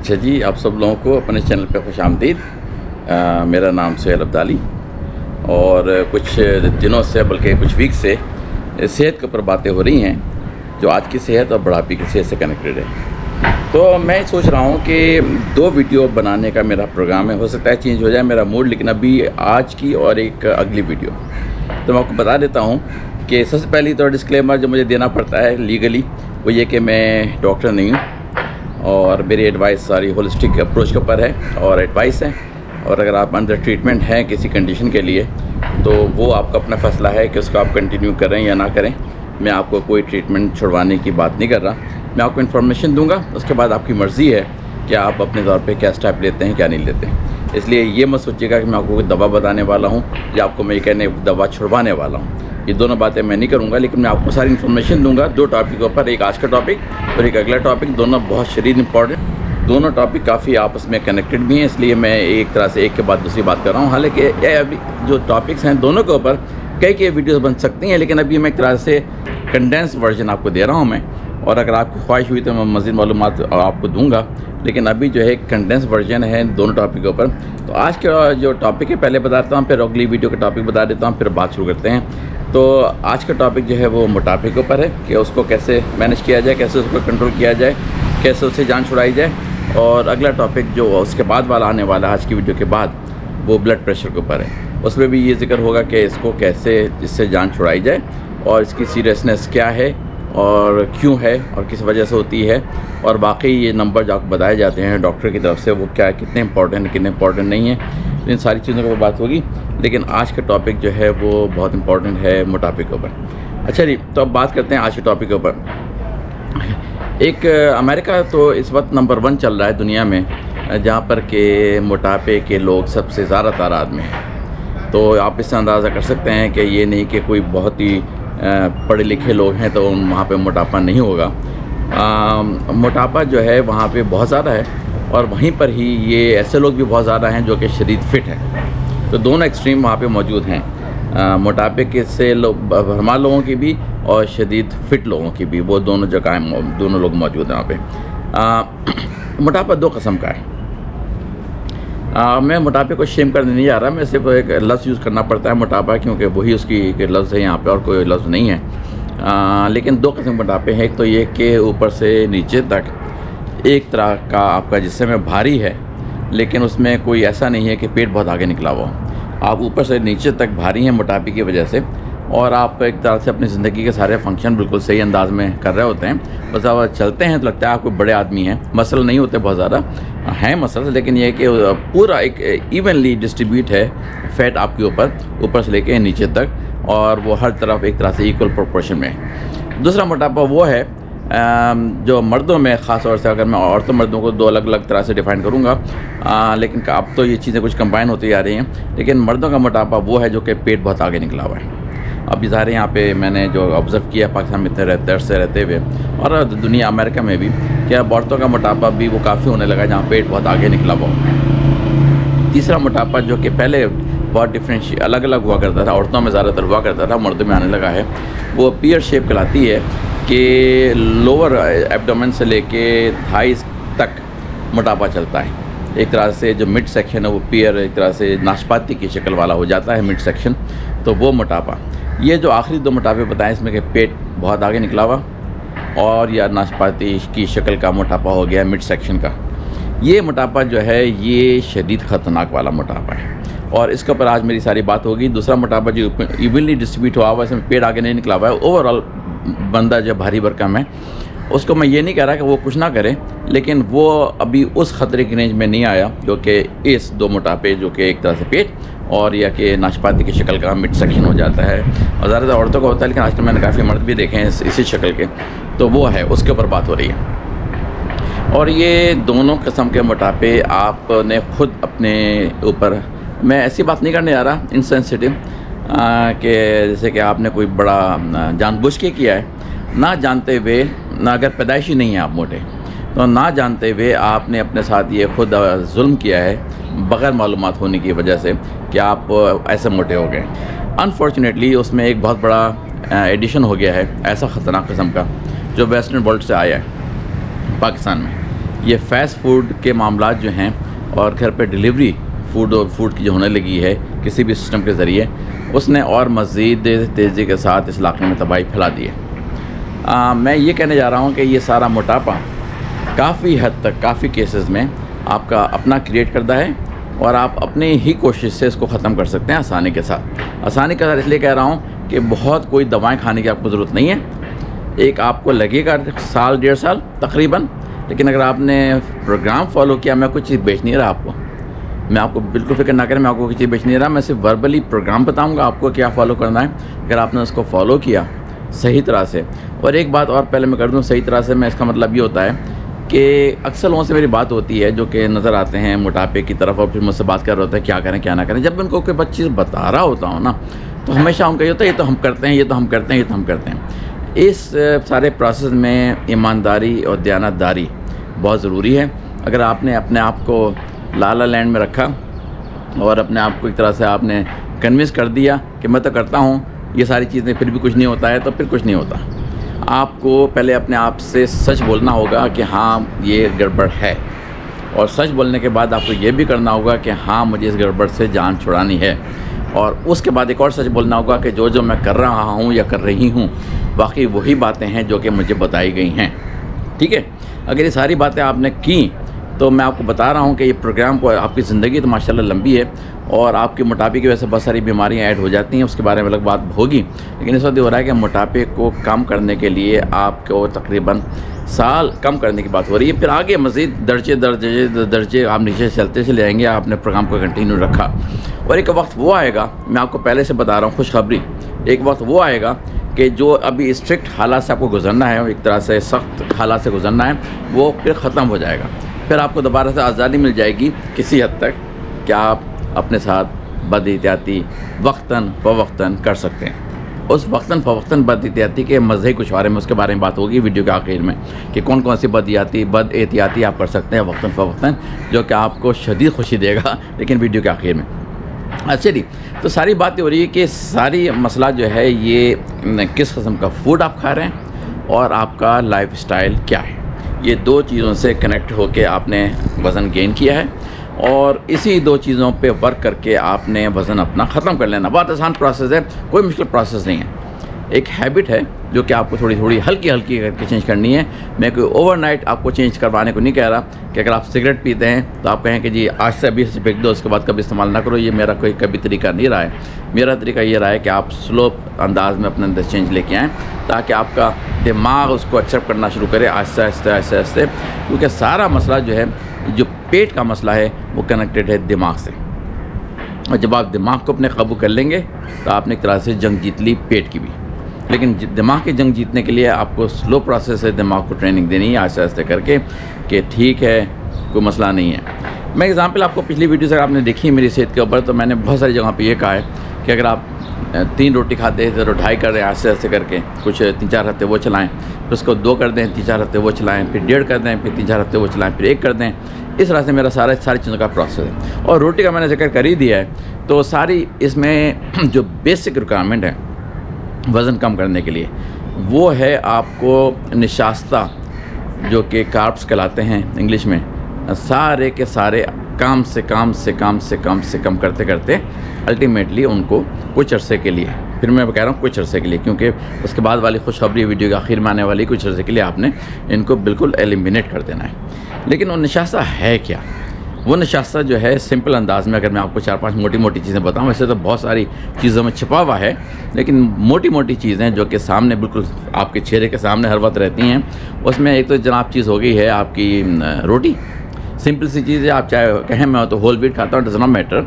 अच्छा जी, आप सब लोगों को अपने चैनल पे खुशामदीद। मेरा नाम सुहेल अब्दाली और कुछ दिनों से बल्कि कुछ वीक से सेहत के ऊपर बातें हो रही हैं जो आज की सेहत और बुढ़ापे की सेहत से कनेक्टेड है। तो मैं सोच रहा हूँ कि 2 वीडियो बनाने का मेरा प्रोग्राम है। हो सकता है चेंज हो जाए मेरा मूड, लेकिन अभी आज की और एक अगली वीडियो। तो मैं आपको बता देता हूँ कि सबसे पहली तो डिस्क्लेमर जो मुझे देना पड़ता है लीगली वो ये कि मैं डॉक्टर नहीं हूँ और मेरी एडवाइस सारी होलिस्टिक अप्रोच के ऊपर है और एडवाइस है। और अगर आप अंडर ट्रीटमेंट हैं किसी कंडीशन के लिए तो वो आपका अपना फ़ैसला है कि उसको आप कंटिन्यू करें या ना करें। मैं आपको कोई ट्रीटमेंट छुड़वाने की बात नहीं कर रहा, मैं आपको इन्फॉर्मेशन दूंगा, उसके बाद आपकी मर्ज़ी है कि आप अपने तौर पे क्या स्टेप लेते हैं क्या नहीं लेते। इसलिए ये मत सोचिएगा कि मैं आपको कोई दवा बताने वाला हूँ या आपको मैं ये कहने दवा छुड़वाने वाला हूँ। ये दोनों बातें मैं नहीं करूँगा, लेकिन मैं आपको सारी इन्फॉर्मेशन दूंगा 2 टॉपिक के ऊपर, एक आज का टॉपिक और एक अगला टॉपिक। दोनों बहुत शदीद इंपॉर्टेंट, दोनों टॉपिक काफ़ी आपस में कनेक्टेड भी हैं, इसलिए मैं एक तरह से एक के बाद दूसरी बात कर रहा हूँ। हालांकि ये अभी जो टॉपिक्स हैं दोनों के ऊपर कई वीडियोज़ बन सकती हैं, लेकिन अभी मैं एक तरह से कंडेंस वर्जन आपको दे रहा हूँ मैं। और अगर आपकी ख्वाहिश हुई तो मैं मज़ीद मालूमात आपको दूंगा, लेकिन अभी जो है कंडेंस वर्जन है दोनों टॉपिक के ऊपर। तो आज का जो टॉपिक है पहले बताता हूँ, फिर अगली वीडियो का टॉपिक बता देता हूँ, फिर बात शुरू करते हैं। तो आज का टॉपिक जो है वो मोटापे के ऊपर है कि उसको कैसे मैनेज किया जाए, कैसे उसको कंट्रोल किया जाए, कैसे उससे जान छुड़ाई जाए। और अगला टॉपिक जो उसके बाद वाला आने वाला है आज की वीडियो के बाद, वो ब्लड प्रेशर के ऊपर है। उसमें भी ये जिक्र होगा कि इसको कैसे इससे जान छुड़ाई जाए और इसकी सीरियसनेस क्या है और क्यों है और किस वजह से होती है, और वाकई ये नंबर जो आपको बताए जाते हैं डॉक्टर की तरफ से वो क्या है, कितने इंपॉर्टेंट कितने इंपॉर्टेंट नहीं है, इन सारी चीज़ों पर बात होगी। लेकिन आज का टॉपिक जो है वो बहुत इंपॉर्टेंट है मोटापे के ऊपर। अच्छा जी, तो अब बात करते हैं आज के टॉपिक के ऊपर। एक अमेरिका तो इस वक्त नंबर 1 चल रहा है दुनिया में, जहाँ पर के मोटापे के लोग सबसे ज़्यादा तादाद में हैं। तो आप इससे अंदाज़ा कर सकते हैं कि ये नहीं कि कोई बहुत ही पढ़े लिखे लोग हैं तो वहाँ पे मोटापा नहीं होगा। मोटापा जो है वहाँ पे बहुत ज़्यादा है, और वहीं पर ही ये ऐसे लोग भी बहुत ज़्यादा हैं जो कि शदीद फिट हैं। तो दोनों एक्सट्रीम वहाँ पे मौजूद हैं, मोटापे के से भरमार लोगों की भी और शदीद फिट लोगों की भी, वो दोनों जगह दोनों लोग मौजूद हैं वहाँ पे। मोटापा 2 किस्म का है। मैं मोटापे को शेम करने नहीं जा रहा, मैं सिर्फ एक लफ्ज़ यूज़ करना पड़ता है मोटापा, क्योंकि वही उसकी एक लफ्ज़ है यहाँ पे और कोई लफ्ज़ नहीं है। लेकिन 2 किस्म के मोटापे हैं। एक तो ये कि ऊपर से नीचे तक एक तरह का आपका जिस्म में भारी है, लेकिन उसमें कोई ऐसा नहीं है कि पेट बहुत आगे निकला हुआ। आप ऊपर से नीचे तक भारी हैं मोटापे की वजह से, और आप एक तरह से अपनी ज़िंदगी के सारे फंक्शन बिल्कुल सही अंदाज में कर रहे होते हैं। बस आप चलते हैं तो लगता है आप कोई बड़े आदमी हैं, मसल नहीं होते बहुत ज़्यादा हैं मसल, लेकिन ये कि पूरा एक इवनली डिस्ट्रीब्यूट है फैट आपके ऊपर से लेके नीचे तक, और वो हर तरफ एक तरह से इक्वल प्रोपोर्शन में है। दूसरा मोटापा वो है जो मर्दों में ख़ास तौर से, अगर मैं औरतों मर्दों को 2 अलग अलग तरह से डिफ़ाइन करूँगा, लेकिन अब तो ये चीज़ें कुछ कंबाइन होती जा रही हैं। लेकिन मर्दों का मोटापा वो है जो कि पेट बहुत आगे निकला हुआ है। अब ज़ाहिर यहाँ पे मैंने जो ऑब्ज़र्व किया पाकिस्तान में इतने रहते हुए और दुनिया अमेरिका में भी, क्या औरतों का मोटापा भी वो काफ़ी होने लगा जहाँ पेट बहुत आगे निकला हुआ है। तीसरा मोटापा जो कि पहले बहुत डिफरेंट अलग अलग हुआ करता था, औरतों में ज़्यादातर हुआ करता था, मर्दों में आने लगा है, वो पियर शेप कहलाती है कि लोअर एब्डोमेन से लेके थाइस तक मोटापा चलता है। एक तरह से जो मिड सेक्शन है वो पियर, एक तरह से नाशपाती की शक्ल वाला हो जाता है मिड सेक्शन, तो वो मोटापा। ये जो आखिरी 2 मोटापे बताएं इसमें कि पेट बहुत आगे निकला हुआ और या नाशपाती की शक्ल का मोटापा हो गया मिड सेक्शन का, ये मोटापा जो है ये शदीद ख़तरनाक वाला मोटापा है, और इसके ऊपर आज मेरी सारी बात होगी। दूसरा मोटापा जो इवनली डिस्ट्रीब्यूट हुआ हुआ, इसमें पेट आगे नहीं निकला हुआ है, ओवरऑल बंदा जो भारी भरकम है, उसको मैं ये नहीं कह रहा कि वो कुछ ना करे, लेकिन वो अभी उस ख़तरे की रेंज में नहीं आया जो कि इस 2 मोटापे जो कि एक तरह से पेट और या कि नाशपाती की शक्ल का मिड सेक्शन हो जाता है, और ज़्यादातर औरतों का होता है, लेकिन आजकल मैंने काफ़ी मर्द भी देखे हैं इसी शक्ल के, तो वो है, उसके ऊपर बात हो रही है। और ये दोनों किस्म के मोटापे आपने खुद अपने ऊपर, मैं ऐसी बात नहीं करने जा रहा इनसेंसिटिव कि जैसे कि आपने कोई बड़ा जानबूझ के किया है, ना जानते हुए, ना अगर पैदाइशी नहीं है आप मोटे, तो ना जानते हुए आपने अपने साथ ये खुद जुल्म किया है बग़ैर मालूमात होने की वजह से कि आप ऐसे मोटे हो गए। अनफॉर्चुनेटली उसमें एक बहुत बड़ा एडिशन हो गया है ऐसा ख़तरनाक किस्म का जो वेस्टर्न वर्ल्ड से आया है पाकिस्तान में, ये फ़ास्ट फूड के मामलात जो हैं और घर पे डिलीवरी फूड की जो होने लगी है किसी भी सिस्टम के ज़रिए, उसने और मज़ीद तेज़ी के साथ इस इलाके में तबाही फैला दी है। मैं ये कहने जा रहा हूँ कि ये सारा मोटापा काफ़ी हद तक, काफ़ी केसेस में आपका अपना क्रिएट करता है और आप अपनी ही कोशिश से इसको ख़त्म कर सकते हैं आसानी के साथ। आसानी के साथ इसलिए कह रहा हूँ कि बहुत कोई दवाएं खाने की आपको ज़रूरत नहीं है। एक आपको लगेगा साल 1.5 साल तकरीबन, लेकिन अगर आपने प्रोग्राम फॉलो किया, मैं कुछ चीज़ बेच नहीं रहा आपको, मैं आपको बिल्कुल फ़िक्र ना करें, मैं आपको कोई चीज़ बेच नहीं रहा, मैं सिर्फ वर्बली प्रोग्राम बताऊँगा आपको क्या फ़ॉलो करना है। अगर आपने उसको फॉलो किया सही तरह से, और एक बात और पहले मैं कर दूँ, सही तरह से मैं इसका मतलब ये होता है कि अक्सर लोगों से मेरी बात होती है जो कि नज़र आते हैं मोटापे की तरफ और फिर मुझसे बात कर रहे होते हैं क्या करें क्या ना करें। जब उनको कोई चीज़ बता रहा होता हूँ ना, तो हमेशा उनका ये होता है ये तो हम करते हैं, ये तो हम करते हैं, ये तो हम करते हैं। इस सारे प्रोसेस में ईमानदारी और दयानतदारी बहुत ज़रूरी है। अगर आपने अपने आप को लाला लैंड में रखा और अपने आप को एक तरह से आपने कन्विंस कर दिया कि मैं तो करता हूँ ये सारी चीज़ें, फिर भी कुछ नहीं होता है, तो फिर कुछ नहीं होता। आपको पहले अपने आप से सच बोलना होगा कि हाँ ये गड़बड़ है, और सच बोलने के बाद आपको ये भी करना होगा कि हाँ मुझे इस गड़बड़ से जान छुड़ानी है, और उसके बाद एक और सच बोलना होगा कि जो मैं कर रहा हूँ या कर रही हूँ वाकई वही बातें हैं जो कि मुझे बताई गई हैं। ठीक है, अगर ये सारी बातें आपने की तो मैं आपको बता रहा हूँ कि ये प्रोग्राम को, आपकी ज़िंदगी तो माशाल्लाह लंबी है और आपके मोटापे की वजह से बहुत सारी बीमारियाँ ऐड हो जाती हैं, उसके बारे में अलग बात होगी। लेकिन इस वक्त हो रहा है कि मोटापे को कम करने के लिए आपको तकरीबन साल कम करने की बात हो रही है, फिर आगे मज़ीद दर्जे आप नीचे चलते चले जाएंगे। आपने प्रोग्राम को कंटिन्यू रखा और एक वक्त वो आएगा, मैं आपको पहले से बता रहा हूँ खुशखबरी, एक वक्त वो आएगा कि जो अभी स्ट्रिक्ट हालात से आपको गुजरना है, एक तरह से सख्त हालात से गुजरना है, वो फिर ख़त्म हो जाएगा। फिर आपको दोबारा से आज़ादी मिल जाएगी किसी हद तक कि आप अपने साथ बदएहतियाती वक्तन फ़वक्तन कर सकते हैं। उस वक्तन फ़वक्तन बदएहतियाती के मज़े कुछ बारे में, उसके बारे में बात होगी वीडियो के आखिर में कि कौन कौन सी बदएहतियाती आप कर सकते हैं वक्तन फ़वक्तन, जो कि आपको शदीद खुशी देगा, लेकिन वीडियो के आखिर में। अच्छा जी, तो सारी बातें हो रही है कि सारी मसला जो है ये किस किस्म का फूड आप खा रहे हैं और आपका लाइफस्टाइल क्या है। ये दो चीज़ों से कनेक्ट होकर आपने वज़न गेन किया है और इसी दो चीज़ों पे वर्क करके आपने वज़न अपना ख़त्म कर लेना। बहुत आसान प्रोसेस है, कोई मुश्किल प्रोसेस नहीं है। एक हैबिट है जो कि आपको थोड़ी थोड़ी हल्की हल्की करके चेंज करनी है। मैं कोई ओवरनाइट आपको चेंज करवाने को नहीं कह रहा कि अगर आप सिगरेट पीते हैं तो आप कहें कि जी आज से अभी से फेंक दो, उसके बाद कभी इस्तेमाल ना करो। ये मेरा कोई कभी तरीका नहीं रहा है। मेरा तरीका ये रहा है कि आप स्लो अंदाज में अपने अंदर चेंज लेके आएँ ताकि आपका दिमाग उसको एक्सेप्ट करना शुरू करे आहिस्ते आहिस्ते आहिस्ते आहिस्ते, क्योंकि सारा मसला जो है, जो पेट का मसला है, वो कनेक्टेड है दिमाग से। और जब आप दिमाग को अपने काबू कर लेंगे तो आपने एक तरह से जंग जीत ली पेट की भी। लेकिन दिमाग की जंग जीतने के लिए आपको स्लो प्रोसेस से दिमाग को ट्रेनिंग देनी है आहिस्ते आहिस्ते करके कि ठीक है कोई मसला नहीं है। मैं एग्जांपल आपको पिछली वीडियो से आपने देखी है मेरी सेहत के ऊपर, तो मैंने बहुत सारी जगह पे ये कहा है कि अगर आप 3 रोटी खाते हैं तो 2.5 कर रहे हैं आहिस्ते आहिस्ते करके, कुछ 3-4 हफ्ते वो चलाएँ, फिर उसको 2 कर दें, 3-4 हफ्ते वो चलाएँ, फिर 1.5 कर दें, फिर 3-4 हफ्ते वो चलाएँ, फिर 1 कर दें। इस तरह से मेरा सारी चीज़ों का प्रोसेस है। और रोटी का मैंने जिक्र कर ही दिया है, तो सारी इसमें जो बेसिक रिक्वायरमेंट है वज़न कम करने के लिए वो है आपको निशास्ता, जो कि कार्ब्स कहलाते हैं इंग्लिश में। सारे के सारे काम से कम करते करते अल्टीमेटली उनको कुछ अरसे के लिए, फिर मैं कह रहा हूँ कुछ अरसे के लिए, क्योंकि उसके बाद वाली खुशखबरी वीडियो के आखिर में आने वाली, कुछ अरसे के लिए आपने इनको बिल्कुल एलिमिनेट कर देना है। लेकिन वो निशास्ता है क्या? वो निशास्ता जो है सिंपल अंदाज में अगर मैं आपको 4-5 मोटी चीज़ें बताऊं, वैसे तो बहुत सारी चीज़ों में छिपा हुआ है, लेकिन मोटी चीज़ें जो कि सामने बिल्कुल आपके चेहरे के सामने हर वक्त रहती हैं, उसमें एक तो जनाब चीज़ हो गई है आपकी रोटी। सिंपल सी चीज़ है, आप चाहे कहें मैं तो होल व्हीट खाता हूँ, डज़ नॉट मैटर,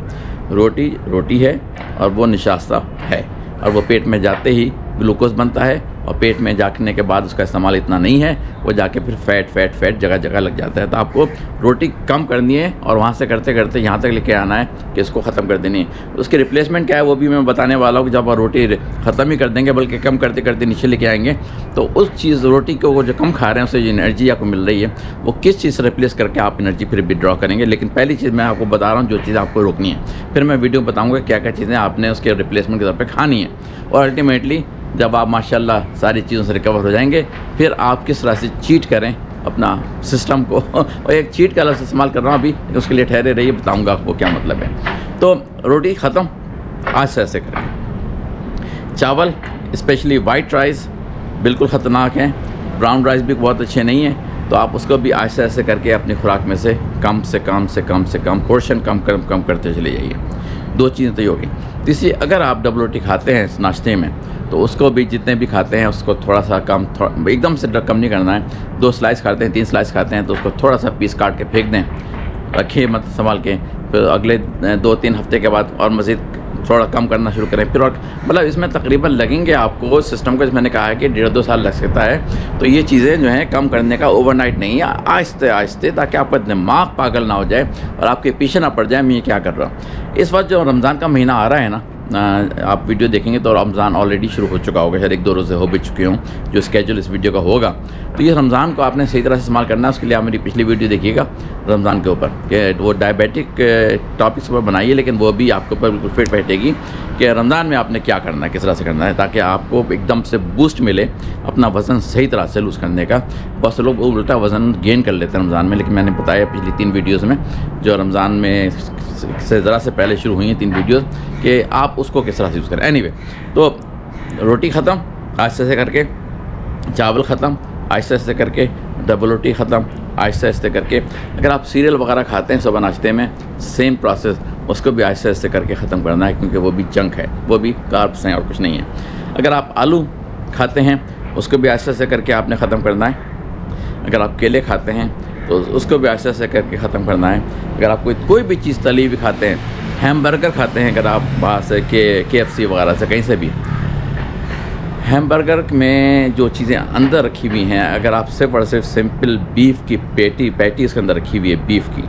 रोटी है और वो निशास्ता है, और वो पेट में जाते ही ग्लूकोज बनता है और पेट में जाने के बाद उसका इस्तेमाल इतना नहीं है, वो जाके फिर फैट जगह जगह लग जाता है। तो आपको रोटी कम करनी है और वहाँ से करते करते यहाँ तक लेके आना है कि इसको ख़त्म कर देनी है। उसकी रिप्लेसमेंट क्या है वो भी मैं बताने वाला हूँ कि जब आप रोटी ख़त्म ही कर देंगे बल्कि कम करते करते नीचे लेके आएंगे, तो उस चीज़ रोटी को वो जो कम खा रहे हैं उससे जो एनर्जी आपको मिल रही है वो किस चीज़ से रिप्लेस करके आप एनर्जी फिर विड्रॉ करेंगे। लेकिन पहली चीज़ मैं आपको बता रहा हूँ जो चीज़ आपको रोकनी है, फिर मैं वीडियो में बताऊँगा क्या क्या चीज़ें आपने उसके रिप्लेसमेंट के तौर पर खानी है। और अल्टीमेटली जब आप माशाल्लाह सारी चीज़ों से रिकवर हो जाएंगे, फिर आप किस तरह से चीट करें अपना सिस्टम को और एक चीट का लफ्ज़ इस्तेमाल कर रहा हूँ अभी, उसके लिए ठहरे रहिए, बताऊँगा आपको क्या मतलब है। तो रोटी ख़त्म, आज से ऐसे करें। चावल स्पेशली वाइट राइस बिल्कुल ख़तरनाक हैं, ब्राउन राइस भी बहुत अच्छे नहीं हैं, तो आप उसको भी ऐसे ऐसे करके अपनी खुराक में से कम से कम पोर्शन कम करते चले जाइए। 2 चीज़ें तो ये होगी। तीसरी, अगर आप डबल रोटी खाते हैं इस नाश्ते में, तो उसको भी जितने भी खाते हैं उसको थोड़ा सा कम, एकदम से कम नहीं करना है। 2 स्लाइस खाते हैं, 3 स्लाइस खाते हैं, तो उसको थोड़ा सा पीस काट के फेंक दें, रखिए मत संभाल के। फिर अगले 2-3 हफ्ते के बाद और मज़ीद थोड़ा कम करना शुरू करें। फिर और मतलब इसमें तकरीबन लगेंगे आपको सिस्टम को, मैंने कहा है कि 1.5-2 साल लग सकता है। तो ये चीज़ें जो हैं कम करने का ओवरनाइट नहीं है, आहिस्ते आहिस्ते, ताकि आपका दिमाग पागल ना हो जाए और आपके पीछे ना पड़ जाए मैं ये क्या कर रहा हूँ। इस वक्त जो रमज़ान का महीना आ रहा है ना, आप वीडियो देखेंगे तो रमज़ान ऑलरेडी शुरू हो चुका होगा, शायद 1-2 रोज़े हो भी चुके हों जो स्केड्यूल इस वीडियो का होगा। तो ये रमज़ान को आपने सही तरह से इस्तेमाल करना है। उसके लिए आप मेरी पिछली वीडियो देखिएगा रमज़ान के ऊपर, कि वो डायबिटिक टॉपिक्स पर बनाइए, लेकिन वो भी आपके ऊपर बिल्कुल फिट बैठेगी कि रमज़ान में आपने क्या करना है, किस तरह से करना है, ताकि आपको एकदम से बूस्ट मिले अपना वज़न सही तरह से लूज़ करने का। बहुत से लोग उल्टा वज़न गेन कर लेते हैं रमज़ान में, लेकिन मैंने बताया पिछली 3 वीडियोज़ में, जो रमज़ान में से ज़रा से पहले शुरू हुई हैं 3 वीडियोज़, कि आप उसको किस तरह से यूज़ करें। एनीवे, तो रोटी ख़त्म आहिस्ते आहिस्ते करके, चावल ख़त्म आहिस्ते आहिस्ते करके, डबल रोटी ख़त्म आहिस्ते आहिस्ते करके। अगर आप सीरियल वगैरह खाते हैं सुबह नाश्ते में, सेम प्रोसेस, उसको भी आहिस्ते आहिस्ते करके ख़त्म करना है, क्योंकि वो भी जंक है, वो भी कार्ब्स हैं और कुछ नहीं है। अगर आप आलू खाते हैं उसको भी आहिस्ते आहिस्ते करके आपने ख़त्म करना है। अगर आप केले खाते हैं तो उसको भी आहिस्ते आहिस्ते करके ख़त्म करना है। अगर आप कोई भी चीज़ तली हुई खाते हैं, हैमबर्गर खाते हैं, अगर आप बाहर से KFC वगैरह से कहीं से भी, हैमबर्गर में जो चीज़ें अंदर रखी हुई हैं, अगर आप सिर्फ और सिर्फ सिंपल बीफ की पैटी इसके अंदर रखी हुई है बीफ की,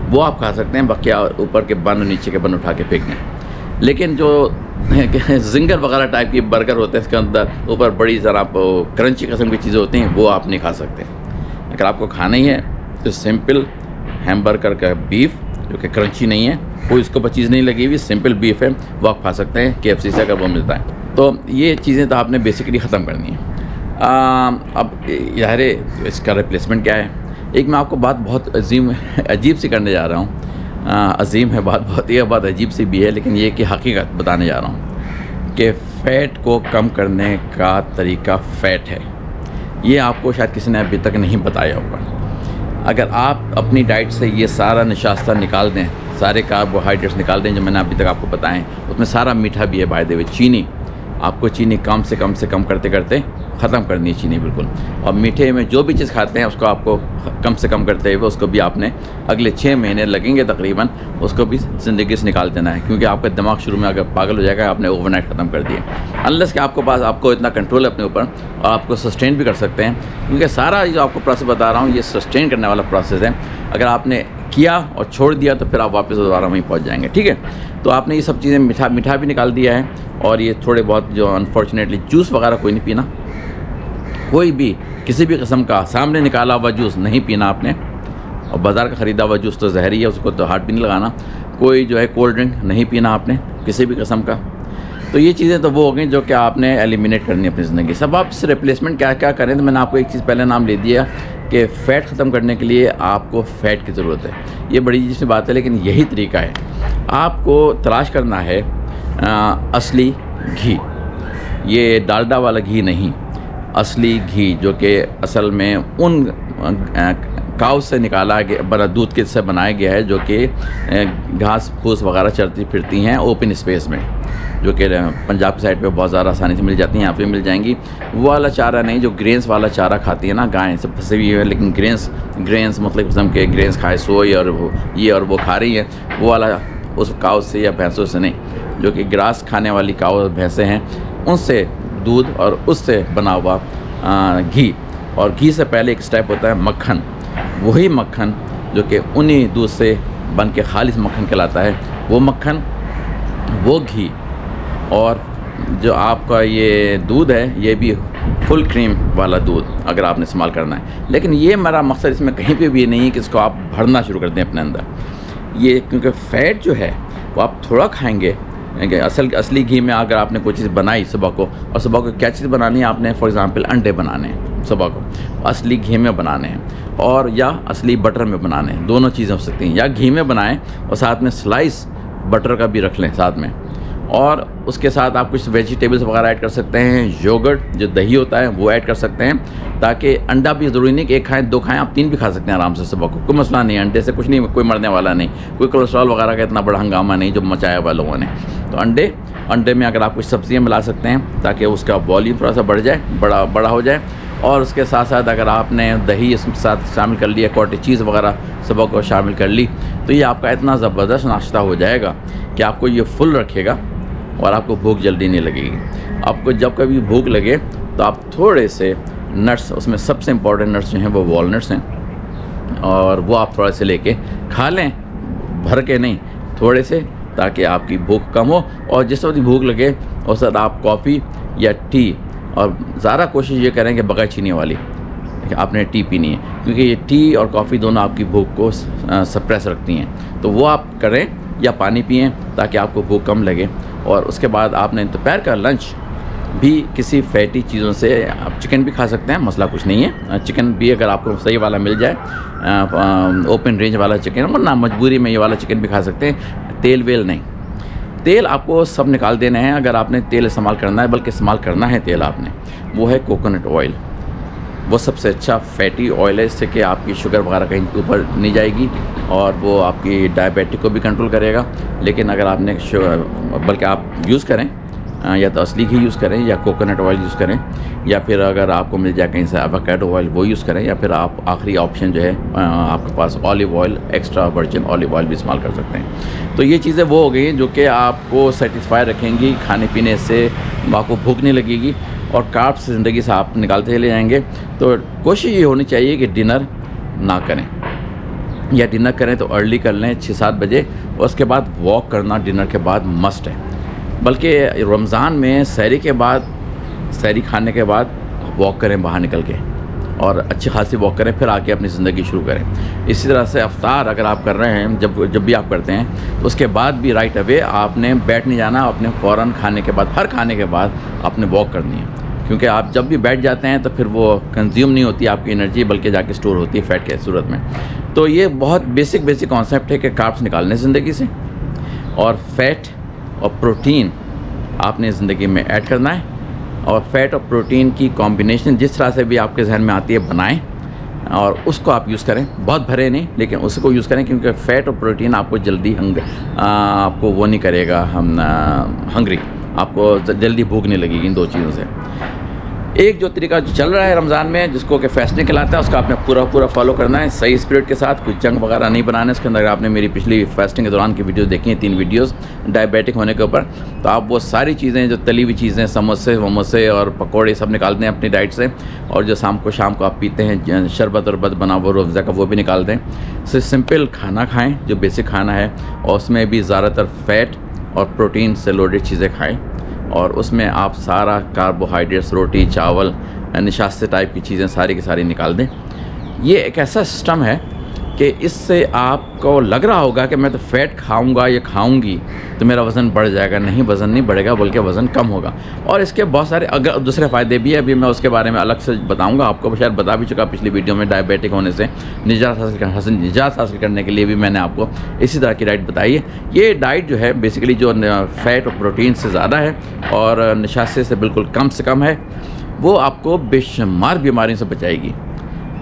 वो आप खा सकते हैं, बाकी ऊपर के बन और नीचे के बन उठा के फेंक दें। लेकिन जो जिंगर वगैरह टाइप की बर्गर होते हैं, इसके अंदर ऊपर बड़ी ज़रा क्रंची किस्म की चीज़ें होती हैं, वो आप नहीं खा सकते। अगर आपको खाना ही है तो सिंपल हैमबर्गर का बीफ, जो कि क्रंची नहीं है, कोई इसको पर चीज़ नहीं लगी हुई, सिंपल बीफ है, वो आप खा सकते हैं KFC से अगर वो मिलता है। तो ये चीज़ें तो आपने बेसिकली ख़त्म करनी है। अब यार इसका रिप्लेसमेंट क्या है? एक मैं आपको बात बहुत अजीब सी करने जा रहा हूँ। अजीम है बात, बहुत ये बात अजीब सी भी है, लेकिन ये कि हकीकत बताने जा रहा हूँ कि फ़ैट को कम करने का तरीका फ़ैट है। ये आपको शायद किसी ने अभी तक नहीं बताया होगा। अगर आप अपनी डाइट से ये सारा निशास्ता निकाल दें, सारे कार्बोहाइड्रेट्स निकाल दें जो मैंने अभी तक आपको बताएं, उसमें सारा मीठा भी है बाय द वे, चीनी, आपको चीनी कम से कम करते करते ख़त्म करनी है चीनी बिल्कुल। और मीठे में जो भी चीज़ खाते हैं उसको आपको कम से कम करते हुए उसको भी आपने अगले 6 महीने लगेंगे तकरीबन, उसको भी ज़िंदगी से निकाल देना है, क्योंकि आपका दिमाग शुरू में अगर पागल हो जाएगा, आपने ओवरनाइट ख़त्म कर दिया। अनलेस कि आपको इतना कंट्रोल है अपने ऊपर और आपको सस्टेन भी कर सकते हैं, क्योंकि सारा जो आपको प्रोसेस बता रहा हूँ ये सस्टेन करने वाला प्रोसेस है। अगर आपने किया और छोड़ दिया तो फिर आप वापस दोबारा वहीं पहुँच जाएंगे, ठीक है। तो आपने ये सब चीज़ें मीठा भी निकाल दिया है, और ये थोड़े बहुत जो अनफॉर्चुनेटली जूस वगैरह कोई नहीं पीना, कोई भी किसी भी किस्म का सामने निकाला हुआ जूस नहीं पीना आपने, और बाज़ार का ख़रीदा हुआ जूस तो जहरी है, उसको तो हाथ भी नहीं लगाना। कोई जो है कोल्ड ड्रिंक नहीं पीना आपने किसी भी किस्म का। तो ये चीज़ें तो वो हो गई जो कि आपने एलिमिनेट करनी है अपनी ज़िंदगी। सब आप इस रिप्लेसमेंट क्या क्या करें, तो मैंने आपको एक चीज़ पहले नाम ले दिया कि फ़ैट ख़त्म करने के लिए आपको फ़ैट की ज़रूरत है। ये बड़ी जिसमें बात है, लेकिन यही तरीका है। आपको तलाश करना है असली घी, ये डालडा वाला घी नहीं, असली घी जो कि असल में उन काऊ से निकाला गया दूध के से बनाया गया है, जो कि घास फूस वगैरह चलती फिरती हैं ओपन स्पेस में, जो कि पंजाब की साइड पे बहुत ज़्यादा आसानी से मिल जाती हैं, यहाँ पे मिल जाएंगी। वो वाला चारा नहीं जो ग्रेन्स वाला चारा खाती है ना गाय, से फंसी हुई है, लेकिन ग्रेन्स मतलब किस्म के ग्रेन्स खाए, सोई और वो खा रही है, वो वाला उस काऊ से या भैंसों से नहीं, जो कि ग्रास खाने वाली काऊ भैंसें हैं, उनसे दूध और उससे बना हुआ घी। और घी से पहले एक स्टेप होता है मक्खन, वही मक्खन जो कि उन्हीं दूध से बन के खालिस मक्खन कहलाता है, वो मक्खन, वो घी, और जो आपका ये दूध है ये भी फुल क्रीम वाला दूध अगर आपने इस्तेमाल करना है। लेकिन ये मेरा मकसद इसमें कहीं पे भी नहीं है कि इसको आप भरना शुरू कर दें अपने अंदर। ये क्योंकि फ़ैट जो है वो आप थोड़ा खाएंगे, असली घी में अगर आपने कोई चीज़ बनाई सुबह को, और सुबह को क्या चीज़ बनानी है आपने, फॉर एग्ज़ाम्पल अंडे बनाने हैं सुबह को, असली घी में बनाने हैं और या असली बटर में बनाने हैं, दोनों चीज़ें हो सकती हैं। या घी में बनाएं और साथ में स्लाइस बटर का भी रख लें साथ में, और उसके साथ आप कुछ वेजिटेबल्स वगैरह ऐड कर सकते हैं, योगर्ट जो दही होता है वो ऐड कर सकते हैं, ताकि अंडा भी ज़रूरी नहीं कि एक खाएं 2 खाएं, आप 3 भी खा सकते हैं आराम से सुबह को, कोई मसला नहीं है। अंडे से कुछ नहीं, कोई मरने वाला नहीं, कोई कोलेस्ट्रॉल वगैरह का इतना बड़ा हंगामा नहीं जो मचाया हुआ लोगों ने। तो अंडे में अगर आप कुछ सब्ज़ियाँ मिला सकते हैं ताकि उसका वॉल्यूम थोड़ा सा बढ़ जाए, बड़ा हो जाए। और उसके साथ साथ अगर आपने दही इसके साथ शामिल कर लिया, कॉटेज चीज़ वगैरह सुबह को शामिल कर ली, तो ये आपका इतना ज़बरदस्त नाश्ता हो जाएगा कि आपको ये फुल रखेगा और आपको भूख जल्दी नहीं लगेगी। आपको जब कभी भूख लगे तो आप थोड़े से नट्स, उसमें सबसे इम्पॉर्टेंट नट्स जो हैं वो वॉलनट्स हैं, और वो आप थोड़े से लेके खा लें, भर के नहीं, थोड़े से, ताकि आपकी भूख कम हो। और जिस वक्त भूख लगे उस वक्त आप कॉफ़ी या टी, और ज़्यादा कोशिश ये करें कि बगैर चीनी वाली आपने टी पीनी है, क्योंकि ये टी और कॉफ़ी दोनों आपकी भूख को सप्रेस रखती हैं। तो वो आप करें, या पानी पिएं ताकि आपको भूख कम लगे। और उसके बाद आपने दोपहर का लंच भी किसी फैटी चीज़ों से, आप चिकन भी खा सकते हैं, मसला कुछ नहीं है। चिकन भी अगर आपको सही वाला मिल जाए, ओपन रेंज वाला चिकन, वरना मजबूरी में ये वाला चिकन भी खा सकते हैं। तेल वेल नहीं, तेल आपको सब निकाल देना है। अगर आपने तेल इस्तेमाल करना है, बल्कि इस्तेमाल करना है तेल आपने, वो है कोकोनट ऑयल। वो सबसे अच्छा फैटी ऑयल है, इससे कि आपकी शुगर वगैरह कहीं ऊपर नहीं जाएगी, और वो आपकी डायबिटिक को भी कंट्रोल करेगा। लेकिन अगर आपने बल्कि आप यूज़ करें, या तो असली घी यूज़ करें, या कोकोनट ऑयल यूज़ करें, या फिर अगर आपको मिल जाए कहीं से एवोकाडो ऑयल वो यूज़ करें, या फिर आप आखिरी ऑप्शन जो है आपके पास olive oil, extra virgin olive oil भी इस्तेमाल कर सकते हैं। तो ये चीज़ें वो हो गई जो कि आपको सेटिस्फाई रखेंगी, खाने पीने से आपको भूख नहीं लगेगी, और कार्ब्स ज़िंदगी से आप निकालते चले जाएंगे। तो कोशिश ये होनी चाहिए कि डिनर ना करें, या डिनर करें तो अर्ली कर लें 6-7 बजे, और उसके बाद वॉक करना डिनर के बाद मस्ट है। बल्कि रमज़ान में सहरी के बाद, सहरी खाने के बाद वॉक करें बाहर निकल के, और अच्छी खासी वॉक करें, फिर आके अपनी ज़िंदगी शुरू करें। इसी तरह से अफ्तार अगर आप कर रहे हैं, जब भी आप करते हैं, तो उसके बाद भी राइट अवे आपने बैठ नहीं जाना, अपने फ़ौरन खाने के बाद, हर खाने के बाद आपने वॉक करनी है। क्योंकि आप जब भी बैठ जाते हैं तो फिर वो कंज्यूम नहीं होती आपकी एनर्जी, बल्कि जाके स्टोर होती है फ़ैट के सूरत में। तो ये बहुत बेसिक कॉन्सेप्ट है कि कार्ब्स निकालने ज़िंदगी से, और फ़ैट और प्रोटीन आपने ज़िंदगी में ऐड करना है। और फ़ैट और प्रोटीन की कॉम्बिनेशन जिस तरह से भी आपके जहन में आती है बनाएं, और उसको आप यूज़ करें, बहुत भरे नहीं, लेकिन उसको यूज़ करें, क्योंकि फ़ैट और प्रोटीन आपको जल्दी आपको वो नहीं करेगा, हंग्री, आपको जल्दी भूख नहीं लगेगी इन 2 चीज़ों से। एक जो तरीका जो चल रहा है रमज़ान में, जिसको कि फास्टिंग कहलाता है, उसका आपने पूरा फॉलो करना है सही स्पिरिट के साथ। कुछ जंक वगैरह नहीं बनाना है इसके अंदर। आपने मेरी पिछली फास्टिंग के दौरान की वीडियो देखी हैं, 3 वीडियोस डायबिटिक होने के ऊपर, तो आप वो सारी चीज़ें जो तली हुई चीज़ें, समोसे और पकौड़े सब निकाल दें अपनी डाइट से, और जो शाम को आप पीते हैं शरबत वरबत बना वो रूअफ़ज़ा का, वो भी निकाल दें। सिंपल खाना खाएँ जो बेसिक खाना है, और उसमें भी ज़्यादातर फ़ैट और प्रोटीन से लोडेड चीज़ें खाएँ, और उसमें आप सारा कार्बोहाइड्रेट्स, रोटी, चावल, निशास्ते टाइप की चीज़ें सारी की सारी निकाल दें। ये एक ऐसा सिस्टम है कि इससे आपको लग रहा होगा कि मैं तो फ़ैट खाऊंगा या खाऊंगी तो मेरा वज़न बढ़ जाएगा। नहीं, वज़न नहीं बढ़ेगा, बल्कि वज़न कम होगा। और इसके बहुत सारे अगर दूसरे फ़ायदे भी है, अभी मैं उसके बारे में अलग से बताऊंगा। आपको शायद बता भी चुका पिछली वीडियो में, डायबिटिक होने से निजात हासिल करने के लिए भी मैंने आपको इसी तरह की डाइट बताई है। ये डाइट जो है बेसिकली जो फ़ैट और प्रोटीन से ज़्यादा है और नशास्ते से बिल्कुल कम से कम है, वो आपको बेशुमार बीमारियों से बचाएगी।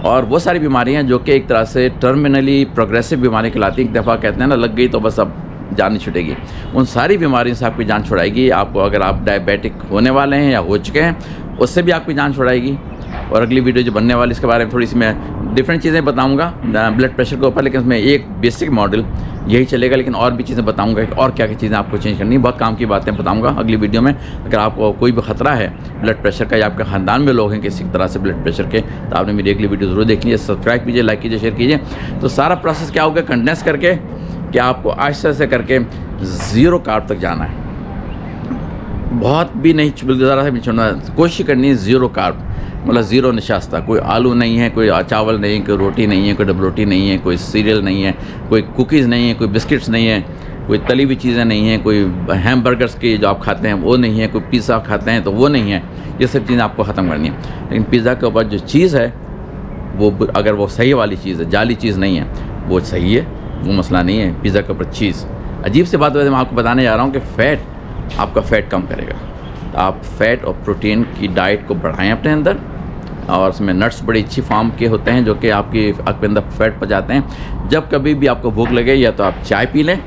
और वो सारी बीमारियां जो कि एक तरह से टर्मिनली प्रोग्रेसिव बीमारी कहलाती हैं, एक दफ़ा कहते हैं ना लग गई तो बस अब जान नहीं छूटेगी, उन सारी बीमारियों से आपकी जान छुड़ाएगी। आपको अगर आप डायबिटिक होने वाले हैं या हो चुके हैं, उससे भी आपकी जान छुड़ाएगी। और अगली वीडियो जो बनने वाली इसके बारे में थोड़ी सी मैं डिफरेंट चीज़ें बताऊंगा ब्लड प्रेशर के ऊपर, लेकिन उसमें एक बेसिक मॉडल यही चलेगा, लेकिन और भी चीज़ें बताऊंगा और क्या क्या चीज़ें आपको चेंज करनी है। बहुत काम की बातें बताऊंगा अगली वीडियो में। अगर आपको कोई भी ख़तरा है ब्लड प्रेशर का, या आपके ख़ानदान में लोग हैं किसी तरह से ब्लड प्रेशर के, तो आपने मेरी अगली वीडियो ज़रूर देख लीजिए। सब्सक्राइब कीजिए, लाइक कीजिए, शेयर कीजिए। तो सारा प्रोसेस क्या होगा कंडेंस करके कि आपको आहिस्ता से करके 0 कार्ब तक जाना है। बहुत भी नहीं, ज़रा से भी छोड़ना, कोशिश करनी है 0 कार्ब, मतलब 0 निशास्ता। कोई आलू नहीं है, कोई चावल नहीं है, कोई रोटी नहीं है, कोई डबल रोटी नहीं है, कोई सीरियल नहीं है, कोई कुकीज़ नहीं है, कोई बिस्किट्स नहीं है, कोई तली हुई चीज़ें नहीं हैं, कोई हैमबर्गर्स की जो आप खाते हैं वो नहीं है, कोई पिज़्ज़ा खाते हैं तो वो नहीं है। ये सब चीज़ें आपको ख़त्म करनी है। लेकिन पिज़्ज़ा के ऊपर जो चीज़ है वो अगर वो सही वाली चीज़ है, जाली चीज़ नहीं है, वो सही है, वो मसला नहीं है। पिज़्ज़ा के ऊपर चीज़, अजीब सी बात वैसे मैं आपको बताने जा रहा हूँ कि फ़ैट आपका फ़ैट कम करेगा। तो आप फ़ैट और प्रोटीन की डाइट को बढ़ाएँ अपने अंदर, और उसमें नट्स बड़ी अच्छी फॉर्म के होते हैं जो कि आपके अंदर फ़ैट पचाते हैं। जब कभी भी आपको भूख लगे या तो आप चाय पी लें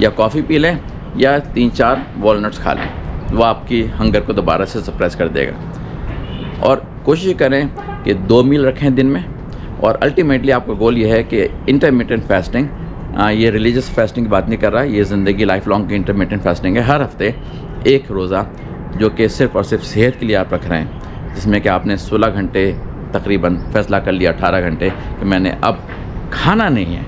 या कॉफ़ी पी लें या 3-4 वॉलनट्स खा लें, वो आपकी हंगर को दोबारा से सप्रेस कर देगा। और कोशिश करें कि 2 मील रखें दिन में। और अल्टीमेटली आपका गोल ये है कि इंटरमिटेंट फास्टिंग, ये रिलीजियस फास्टिंग की बात नहीं कर रहा, ये ज़िंदगी लाइफ लॉन्ग की इंटरमिटेंट फास्टिंग है। हर हफ्ते एक रोज़ा जो कि सिर्फ़ और सिर्फ सेहत के लिए आप रख रहे हैं, जिसमें कि आपने 16 घंटे तकरीबन फ़ैसला कर लिया, 18 घंटे कि मैंने अब खाना नहीं है।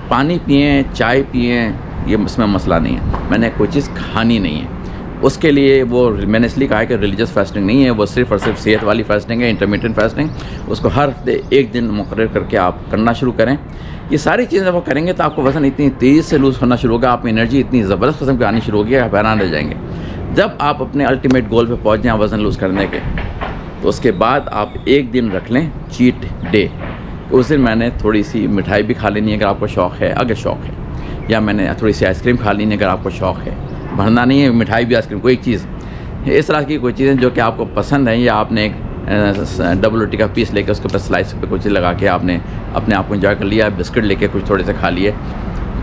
पानी पिएँ, चाय पिएँ, ये इसमें मसला नहीं है, मैंने कोई चीज़ खानी नहीं है। उसके लिए वो मैंने इसलिए कहा है कि रिलीजियस फास्टिंग नहीं है, वो सिर्फ़ और सिर्फ सेहत वाली फास्टिंग है, इंटरमिटेंट फास्टिंग। उसको हर हफ्ते एक दिन मुकर्रर करके आप करना शुरू करें। ये सारी चीज़ें वो करेंगे तो आपको वज़न इतनी तेज़ी से लूज़ होना शुरू होगा, आपकी एनर्जी इतनी ज़बरदस्त किस्म की आनी शुरू होगी, आप हैरान रह जाएंगे। जब आप अपने अल्टीमेट गोल पे पहुँच जाएँ वज़न लूज़ करने के, तो उसके बाद आप एक दिन रख लें चीट डे। उस दिन मैंने थोड़ी सी मिठाई भी खा लेनी है अगर आपको शौक़ है, अगर शौक़ है, या मैंने थोड़ी सी आइसक्रीम खा लेनी है अगर आपको शौक़ है। भरना नहीं है, मिठाई भी आइसक्रीम, कोई एक चीज़ इस तरह की कोई चीज़ें जो कि आपको पसंद है, या आपने एक डबल रोटी का पीस लेकर उसके ऊपर स्लाइस पे कुछ लगा के आपने अपने आप को एंजॉय कर लिया, बिस्किट लेके कुछ थोड़े से खा लिए,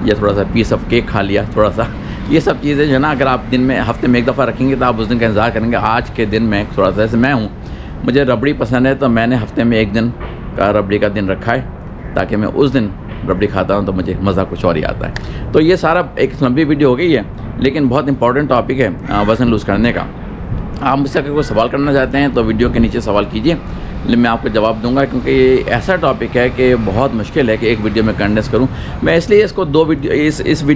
या थोड़ा सा पीस ऑफ केक खा लिया थोड़ा सा। ये सब चीज़ें जो है ना, अगर आप दिन में हफ्ते में एक दफ़ा रखेंगे तो आप उस दिन का इंतज़ार करेंगे। आज के दिन में थोड़ा सा, जैसे मैं हूँ, मुझे रबड़ी पसंद है तो मैंने हफ्ते में एक दिन का रबड़ी का दिन रखा है, ताकि मैं उस दिन रबड़ी खाता हूँ तो मुझे मज़ा कुछ और ही आता है। तो ये सारा एक लंबी वीडियो हो गई है, लेकिन बहुत इंपॉर्टेंट टॉपिक है वज़न लूज़ करने का। आप मुझसे अगर कोई सवाल करना चाहते हैं तो वीडियो के नीचे सवाल कीजिए, मैं आपको जवाब दूंगा, क्योंकि ये ऐसा टॉपिक है कि बहुत मुश्किल है कि एक वीडियो में कंडेंस करूं। मैं इसलिए इसको 2 वीडियो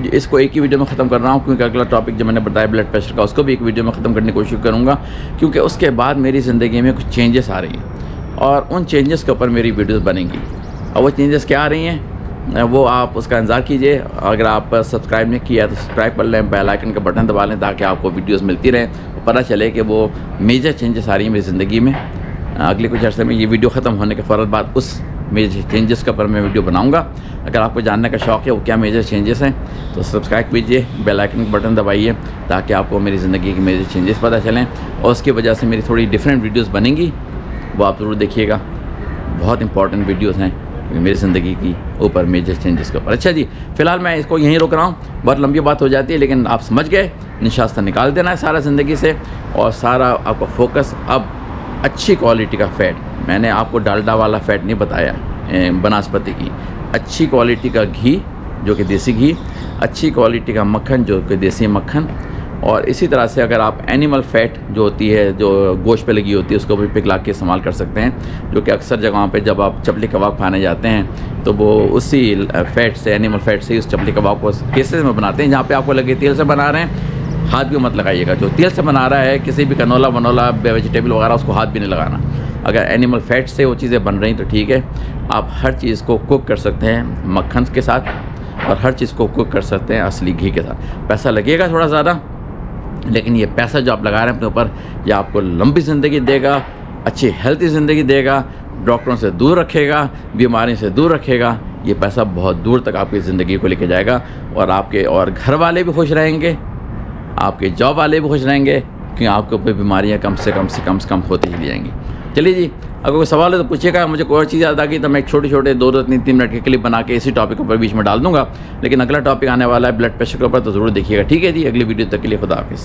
इसको एक ही वीडियो में ख़त्म कर रहा हूं, क्योंकि अगला टॉपिक जो मैंने बताया ब्लड प्रेशर का, उसको भी एक वीडियो में ख़त्म करने की कोशिश करूँगा, क्योंकि उसके बाद मेरी ज़िंदगी में कुछ चेंजेस आ रही हैं और उन चेंजेस के ऊपर मेरी वीडियोज़ बनेंगी। और वो चेंजेस क्या आ रही हैं वो आप उसका इंतज़ार कीजिए। अगर आप सब्सक्राइब नहीं किया तो सब्सक्राइब कर लें, बेल आइकन का बटन दबा लें, ताकि आपको वीडियोस मिलती रहें, पता चले कि वो मेजर चेंजेस आ रही हैं मेरी ज़िंदगी में। अगले कुछ अर्से में ये वीडियो ख़त्म होने के फ़ौरन बाद उस मेजर चेंजेस के ऊपर मैं वीडियो बनाऊँगा। अगर आपको जानने का शौक़ है वो क्या मेजर चेंजेस हैं तो सब्सक्राइब कीजिए, बेल आइकन का बटन दबाइए, ताकि आपको मेरी ज़िंदगी के मेजर चेंजेस पता चलें, और उसकी वजह से मेरी थोड़ी डिफरेंट वीडियोज़ बनेंगी, वो आप ज़रूर देखिएगा। बहुत इंपॉर्टेंट वीडियोज़ हैं मेरी ज़िंदगी की ऊपर, मेजर चेंजेस के ऊपर। अच्छा जी, फ़िलहाल मैं इसको यहीं रोक रहा हूँ, बहुत लंबी बात हो जाती है, लेकिन आप समझ गए। निशास्ता निकाल देना है सारा ज़िंदगी से, और सारा आपका फोकस अब अच्छी क्वालिटी का फ़ैट, मैंने आपको डालडा वाला फ़ैट नहीं बताया, बनस्पति की अच्छी क्वालिटी का घी जो कि देसी घी, अच्छी क्वालिटी का मक्खन जो कि देसी मक्खन, और इसी तरह से अगर आप एनिमल फ़ैट जो होती है, जो गोश्त पे लगी होती है, उसको भी पिघला के इस्तेमाल कर सकते हैं, जो कि अक्सर जगहों पे जब आप चपली कबाब खाने जाते हैं तो वो उसी फ़ैट से, एनिमल फ़ैट से उस चपली कबाब को केसेस में बनाते हैं। जहाँ पे आपको लगे तेल से बना रहे हैं, हाथ भी मत लगाइएगा। जो तेल से बना रहा है, किसी भी कनोला वनोला वेजिटेबल वगैरह, उसको हाथ भी नहीं लगाना। अगर एनिमल फ़ैट से वो चीज़ें बन रही तो ठीक है। आप हर चीज़ को कुक कर सकते हैं मक्खन के साथ, और हर चीज़ को कुक कर सकते हैं असली घी के साथ। पैसा लगेगा थोड़ा ज़्यादा, लेकिन ये पैसा जो आप लगा रहे हैं अपने ऊपर, ये आपको लंबी ज़िंदगी देगा, अच्छी हेल्थी ज़िंदगी देगा, डॉक्टरों से दूर रखेगा, बीमारी से दूर रखेगा। ये पैसा बहुत दूर तक आपकी ज़िंदगी को लेके जाएगा, और आपके और घर वाले भी खुश रहेंगे, आपके जॉब वाले भी खुश रहेंगे, क्योंकि आपके ऊपर बीमारियाँ कम से कम होती ही जाएंगी। चलिए जी, अगर कोई सवाल है तो पूछिएगा। मुझे कोई और चीज़ याद आ गई तो मैं एक छोटे 2-3 मिनट के क्लिप बना के इसी टॉपिक पर बीच में डाल दूंगा। लेकिन अगला टॉपिक आने वाला है ब्लड प्रेशर के ऊपर, तो ज़रूर देखिएगा। ठीक है जी, अगली वीडियो तक के लिए खुदा हाफिज़।